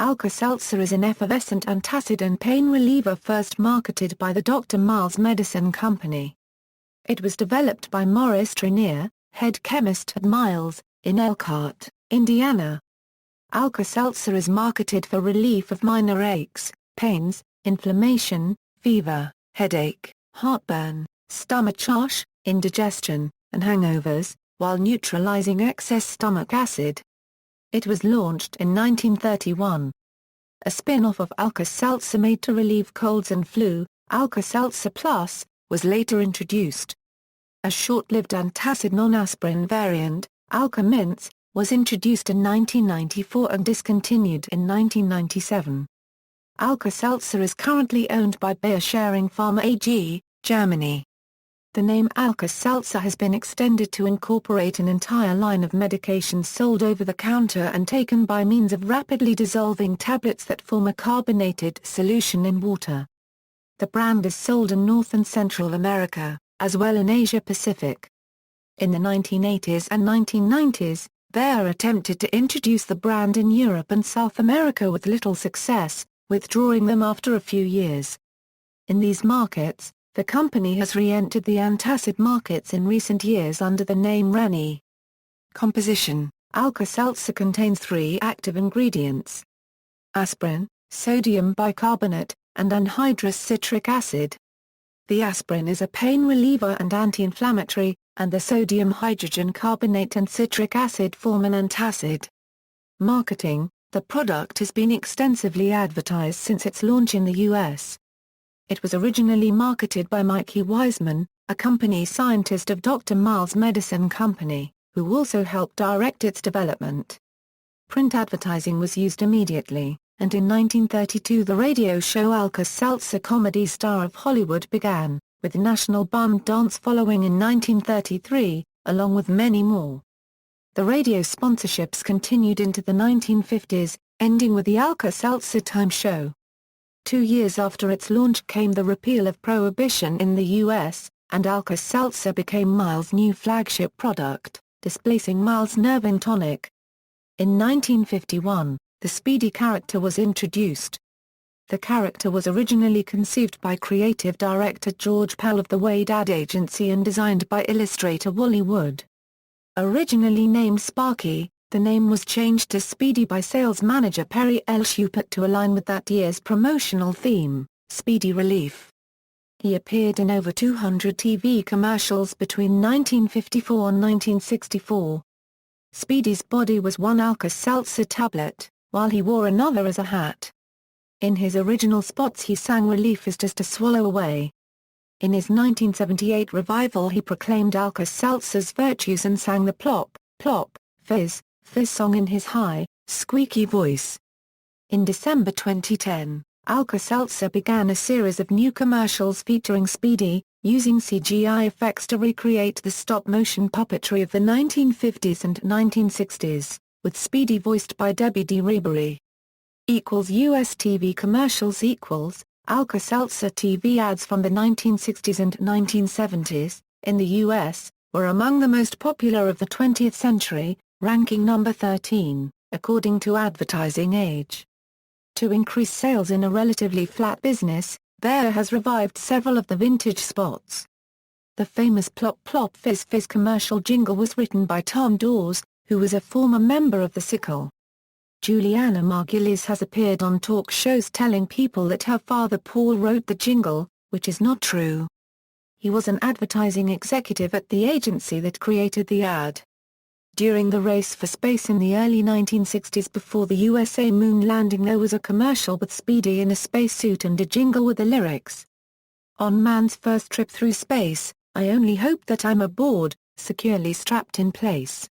Alka-Seltzer is an effervescent antacid and pain reliever first marketed by the Dr. Miles Medicine Company. It was developed by Maurice Treneer, head chemist at Miles, in Elkhart, Indiana. Alka-Seltzer is marketed for relief of minor aches, pains, inflammation, fever, headache, heartburn, stomachache, indigestion, and hangovers, while neutralizing excess stomach acid. It was launched in 1931. A spin-off of Alka-Seltzer made to relieve colds and flu, Alka-Seltzer Plus, was later introduced. A short-lived antacid non-aspirin variant, Alka-Mints, was introduced in 1994 and discontinued in 1997. Alka-Seltzer is currently owned by Bayer Schering Pharma AG, Germany. The name Alka-Seltzer has been extended to incorporate an entire line of medications sold over the counter and taken by means of rapidly dissolving tablets that form a carbonated solution in water. The brand is sold in North and Central America, as well in Asia Pacific. In the 1980s and 1990s, Bayer attempted to introduce the brand in Europe and South America with little success, withdrawing them after a few years. In these markets, the company has re-entered the antacid markets in recent years under the name Reni. Composition: Alka-Seltzer contains 3 active ingredients: aspirin, sodium bicarbonate, and anhydrous citric acid. The aspirin is a pain reliever and anti-inflammatory, and the sodium hydrogen carbonate and citric acid form an antacid. Marketing: the product has been extensively advertised since its launch in the U.S. It was originally marketed by Mikey Wiseman, a company scientist of Dr. Miles Medicine Company, who also helped direct its development. Print advertising was used immediately, and in 1932 the radio show Alka-Seltzer Comedy Star of Hollywood began, with National Bum Dance following in 1933, along with many more. The radio sponsorships continued into the 1950s, ending with the Alka-Seltzer Time Show. 2 years after its launch came the repeal of prohibition in the U.S., and Alka-Seltzer became Miles' new flagship product, displacing Miles' Nervine Tonic. In 1951, the Speedy character was introduced. The character was originally conceived by creative director George Pell of the Wade Ad Agency and designed by illustrator Wally Wood. Originally named Sparky, the name was changed to Speedy by sales manager Perry L. Shupert to align with that year's promotional theme, Speedy Relief. He appeared in over 200 TV commercials between 1954 and 1964. Speedy's body was one Alka-Seltzer tablet, while he wore another as a hat. In his original spots he sang "Relief is just a swallow away." In his 1978 revival he proclaimed Alka-Seltzer's virtues and sang the plop, plop, fizz, fizz song in his high, squeaky voice. In December 2010, Alka-Seltzer began a series of new commercials featuring Speedy, using CGI effects to recreate the stop-motion puppetry of the 1950s and 1960s, with Speedy voiced by Debbie DeRibery. US TV commercials Alka-Seltzer TV ads from the 1960s and 1970s, in the U.S., were among the most popular of the 20th century, ranking number 13, according to Advertising Age. To increase sales in a relatively flat business, Bayer has revived several of the vintage spots. The famous Plop Plop Fizz Fizz commercial jingle was written by Tom Dawes, who was a former member of the Sickle. Juliana Margulies has appeared on talk shows telling people that her father Paul wrote the jingle, which is not true. He was an advertising executive at the agency that created the ad. During the race for space in the early 1960s before the USA moon landing there was a commercial with Speedy in a spacesuit and a jingle with the lyrics. "On man's first trip through space, I only hope that I'm aboard, securely strapped in place.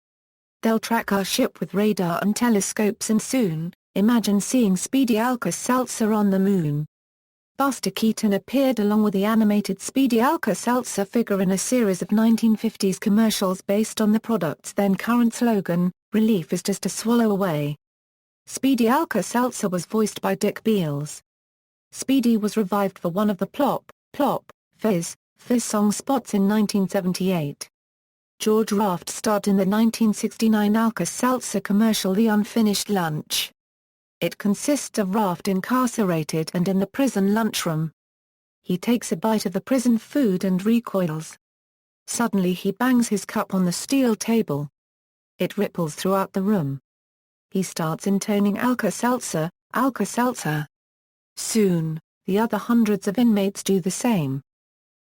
They'll track our ship with radar and telescopes and soon, imagine seeing Speedy Alka-Seltzer on the moon." Buster Keaton appeared along with the animated Speedy Alka-Seltzer figure in a series of 1950s commercials based on the product's then-current slogan, "Relief is just a swallow away." Speedy Alka-Seltzer was voiced by Dick Beals. Speedy was revived for one of the Plop, Plop, Fizz, Fizz song spots in 1978. George Raft starred in the 1969 Alka-Seltzer commercial The Unfinished Lunch. It consists of Raft incarcerated and in the prison lunchroom. He takes a bite of the prison food and recoils. Suddenly he bangs his cup on the steel table. It ripples throughout the room. He starts intoning Alka-Seltzer, Alka-Seltzer. Soon, the other hundreds of inmates do the same.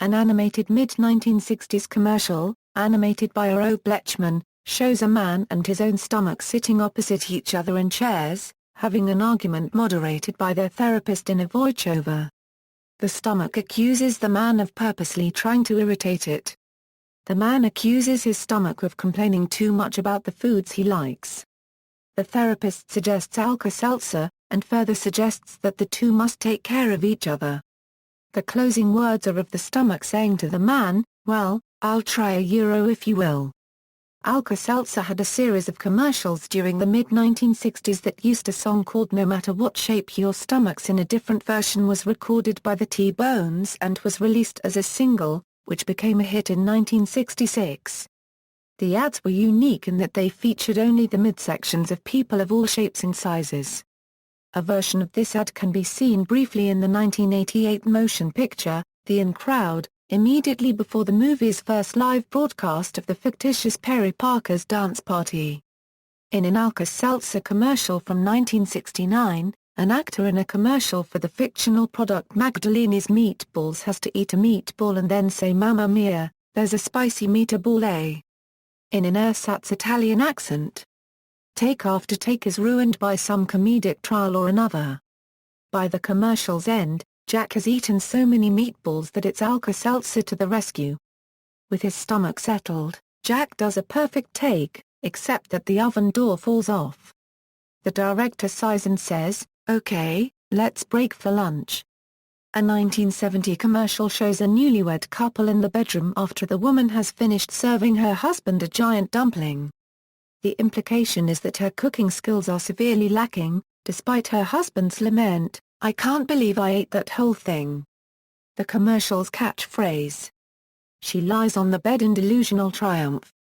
An animated mid-1960s commercial, animated by A. Blechman, shows a man and his own stomach sitting opposite each other in chairs, having an argument moderated by their therapist in a voiceover. The stomach accuses the man of purposely trying to irritate it. The man accuses his stomach of complaining too much about the foods he likes. The therapist suggests Alka-Seltzer, and further suggests that the two must take care of each other. The closing words are of the stomach saying to the man, "Well, I'll try a euro if you will." Alka-Seltzer had a series of commercials during the mid-1960s that used a song called No Matter What Shape Your Stomach's. In a different version was recorded by the T-Bones and was released as a single, which became a hit in 1966. The ads were unique in that they featured only the midsections of people of all shapes and sizes. A version of this ad can be seen briefly in the 1988 motion picture, The In Crowd, immediately before the movie's first live broadcast of the fictitious Perry Parker's dance party. In an Alka-Seltzer commercial from 1969, an actor in a commercial for the fictional product Magdalena's Meatballs has to eat a meatball and then say "Mamma mia, there's a spicy meatball, eh?" in an ersatz Italian accent. Take after take is ruined by some comedic trial or another. By the commercial's end, Jack has eaten so many meatballs that it's Alka-Seltzer to the rescue. With his stomach settled, Jack does a perfect take, except that the oven door falls off. The director sighs and says, "Okay, let's break for lunch." A 1970 commercial shows a newlywed couple in the bedroom after the woman has finished serving her husband a giant dumpling. The implication is that her cooking skills are severely lacking, despite her husband's lament, "I can't believe I ate that whole thing." The commercial's catchphrase. She lies on the bed in delusional triumph.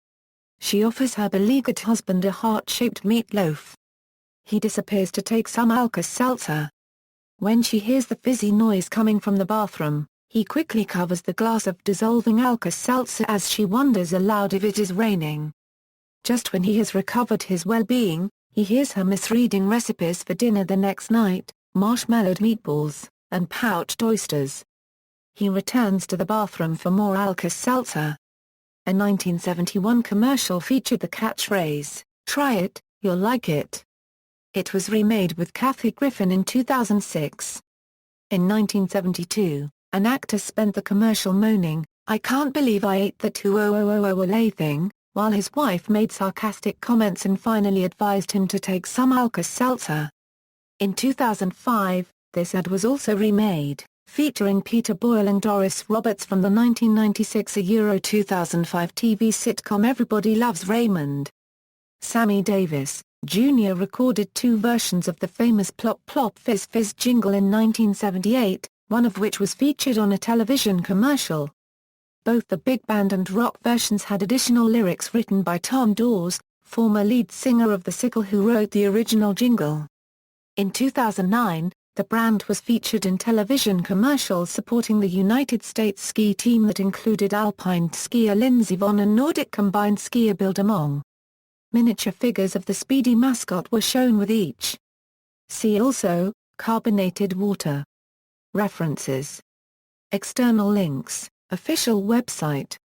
She offers her beleaguered husband a heart-shaped meatloaf. He disappears to take some Alka-Seltzer. When she hears the fizzy noise coming from the bathroom, he quickly covers the glass of dissolving Alka-Seltzer as she wonders aloud if it is raining. Just when he has recovered his well-being, he hears her misreading recipes for dinner the next night, marshmallowed meatballs, and pouched oysters. He returns to the bathroom for more Alka-Seltzer. A 1971 commercial featured the catchphrase, "Try it, you'll like it." It was remade with Kathy Griffin in 2006. In 1972, an actor spent the commercial moaning, "I can't believe I ate that 2000 thing," while his wife made sarcastic comments and finally advised him to take some Alka-Seltzer. In 2005, this ad was also remade, featuring Peter Boyle and Doris Roberts from the 1996 Euro 2005 TV sitcom Everybody Loves Raymond. Sammy Davis, Jr. recorded two versions of the famous Plop Plop Fizz Fizz jingle in 1978, one of which was featured on a television commercial. Both the big band and rock versions had additional lyrics written by Tom Dawes, former lead singer of The Sickle, who wrote the original jingle. In 2009, the brand was featured in television commercials supporting the United States ski team that included alpine skier Lindsey Vonn and Nordic combined skier Bill DeMong. Miniature figures of the Speedy mascot were shown with each. See also, carbonated water. References. External links, official website.